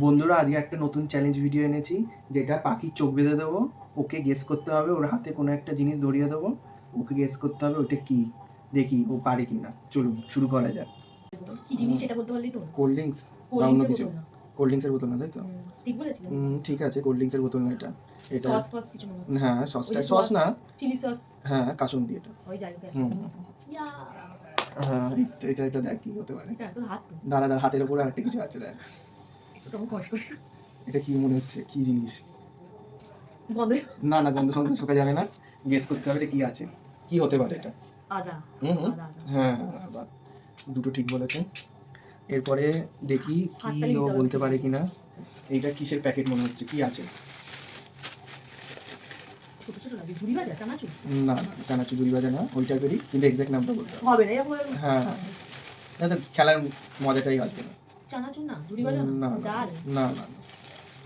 বন্ধুরা, আজকে একটা নতুন চ্যালেঞ্জ ভিডিও এনেছি, যেটা পাখির চোখ বেঁধে দেবো, ওকে গেস করতে হবে। ওর হাতে কোনো একটা জিনিস ধরিয়ে দেবো, ওকে গেস করতে হবে ওটা কি। দেখি ও পারে কিনা। চলুন শুরু করা যাক। কি জিনিস সেটা বলতে পারলেই তো। কোল্ড ড্রিঙ্কস বা অন্য কিছু? কোল্ড ড্রিঙ্কসের বোতল না, তাই তো? ঠিক বলেছিলাম। ঠিক আছে, কোল্ড ড্রিঙ্কসের বোতল না এটা। এটা সস ফস কিছু মনে হচ্ছে। হ্যাঁ, সসটা সস না, চিলি সস। হ্যাঁ কাসুন্দি এটা। ওই যাই হোক। ইয়া হ্যাঁ, এটা এটা দেখ কি হতে পারে। এটা তোর হাত তো। দাঁড়া দাঁড়া, হাতের উপরে আরেকটা কিছু আছে দেখ। এটা তো আমার কষ্ট করে। এটা কি মনে হচ্ছে, কি জিনিস? গন্ধ। না না, গন্ধ সন্ধ শোকা যাবে না, গেস করতে হবে এটা কি আছে, কি হতে পারে এটা। আদা। হ্যাঁ, বাহ, দুটো ঠিক বলেছেন। এরপরে দেখি কি ও বলতে পারে কিনা। এইটা কিসের প্যাকেট মনে হচ্ছে, কি আছে? ছোট ছোট লাগে, ঝুড়ি ভাজা, চানাচুর। না না, চানাচুর ঝুড়ি ভাজা না, ওই টাইপেরই, কিন্তু এক্সাক্ট নামটা বলতে হবে। হবে না এরকম। হ্যাঁ, না তো খেলার মজাটাই আসবে না। চানাচুর না, ঝুড়ি ভাজা না, ডাল না না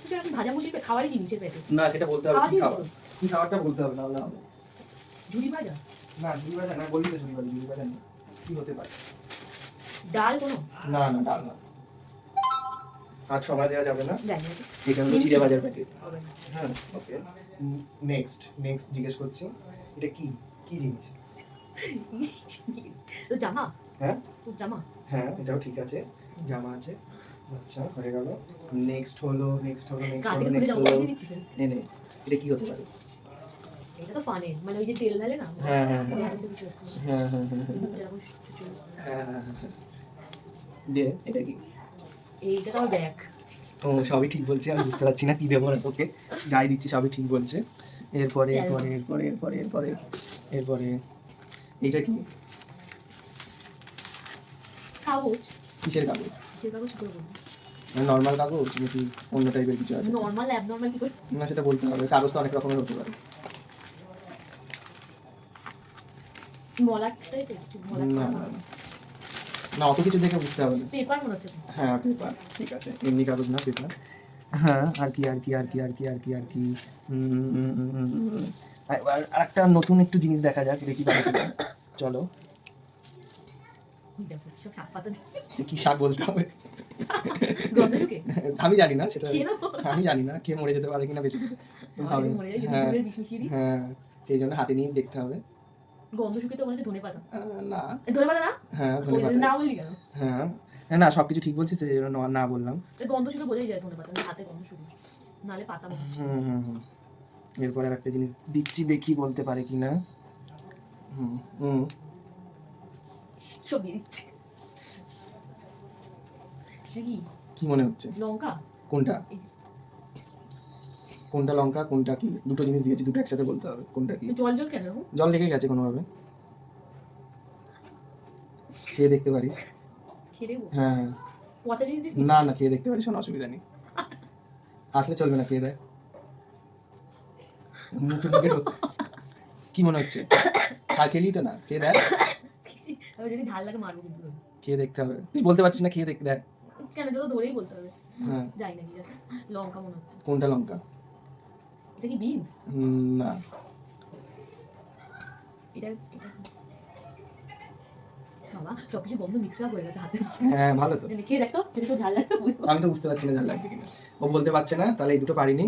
কিছু এরকম ভাজা মুড়ি খাওয়ারই জিনিসের প্যাকেট। না, সেটা বলতে হবে কি খাবার, কি খাবারটা বলতে হবে, না না। ঝুড়ি ভাজা না, ঝুড়ি ভাজা না, বললি তো ঝুড়ি ভাজা, ঝুড়ি ভাজা না, কি হতে পারে? ডাল কোনো? না না, ডাল না। আজ সময় দেওয়া যাবে না। জানি না। এটা হলো চিড়ে ভাজার প্যাকেট। হবে না। হ্যাঁ, ওকে। নেক্সট নেক্সট জিজ্ঞেস করছি, এটা কি, কি জিনিস? তো জামা। হ্যাঁ তো জামা। হ্যাঁ, এটাও ঠিক আছে, জামা আছে। আচ্ছা, হয়ে গেল। নেক্সট হলো এনে, এটা কি হতে পারে? এটা তো ফানে, মানে ওই যে তেল ঢালে না। হ্যাঁ হ্যাঁ হ্যাঁ হ্যাঁ কিছু হচ্ছে না। হ্যাঁ হ্যাঁ হ্যাঁ হ্যাঁ হ্যাঁ হ্যাঁ। দে, এটা কি? এইটা তো ব্যাগ। ও, সবই ঠিক বলছে, আমি বুঝতে পারছি না কি দেবো না তোকে, গায়ে দিচ্ছি, সবই ঠিক বলছে। এরপরে এরপরে এরপরে এরপরে এরপরে এরপরে এইটা কি? কাগজ। কিসের কাগজ? কিসের কাগজ কি করে বলবো? নর্মাল কাগজ নাকি অন্য টাইপের কিছু আছে? নরমাল অ্যাবনরমাল কি করে? না, সেটা বলতে হবে, কাগজ তো অনেক রকমের হতে পারে। মলাটটাই তো মলাট। না না না, অত কিছু দেখে বুঝতে হবে না। পেপার মনে হচ্ছে। হ্যাঁ, পেপার, ঠিক আছে, এমনি কাগজ না, পেপার। হ্যাঁ, আর কি আর কি আর কি আর কি আর কি আর কি আর একটা নতুন একটু জিনিস দেখা যাক, দেখি পারে কিনা। চলো। দেখো সব শাক পাতা। কি শাক বলতে হবে? গন্ধ ঢুকে? আমি জানি না সেটা, খেয়ে নাও। আমি জানি না খেয়ে মরে যেতে পারে কিনা, বেঁচে যেতে হবে। মরে যায় যদি হ্যাঁ দুধের বিষ মিশিয়ে দিস। হ্যাঁ, সেই জন্য হাতে নিয়ে দেখতে হবে। গন্ধ শুকে তো মনে হচ্ছে ধনেপাতা। না, ধনেপাতা না? হ্যাঁ ওই ধন্যবাদ। না বললি কেন? হ্যাঁ না, সবকিছু ঠিক বলছিস, সেই জন্য না বললাম। গন্ধ শুকে বোঝাই যায় ধনেপাতা, হাতে গন্ধ শুকে, নালে পাতা মনে হচ্ছে। হুম। এরপর আর একটা জিনিস দিচ্ছি, দেখি বলতে পারে কিনা। হুম হুম সব দিয়ে দিচ্ছি। দেখি কি মনে হচ্ছে? লঙ্কা। কোনটা কোনটা লঙ্কা, কোনটা কি? দুটো জিনিস দিয়েছি, দুটো একসাথে বলতে হবে, কোনটা কি। জল জল কেন এরকম? জল লেগে গেছে কোনোভাবে, খেয়ে দেখতে পারিস। খেয়ে দেখবো? হ্যাঁ, পচা জিনিস দিস? না না, খেয়ে দেখতে পারিস, কোনো অসুবিধা নেই। আসলে চলবে না, খেয়ে দেয়। মুখে মুখে কি মনে হচ্ছে? খেলি তো না, খেয়ে দেয়। আমি যদি ঝাল লাগে মারবো কিন্তু। খেয়ে দেখতে হবে, তুই বলতে পারছিস না, খেয়ে দেখতে দেয়। কেন, এটা তো ধরেই বলতে হবে। হ্যাঁ, যাই না কি জানি। লঙ্কা মনে হচ্ছে। কোনটা লঙ্কা? এটা কি বিনস? না। এটা এটা বাবা সবকিছু গন্ধ মিক্সার হয়ে গেছে হাতে। হ্যাঁ, ভালো তো। খেয়ে দেখতো যদি তো ঝাল লাগে। আমি তো বুঝতে পারছি না ঝাল লাগছে কিনা। ও বলতে পারছে না, তাহলে এই দুটো পারিনি।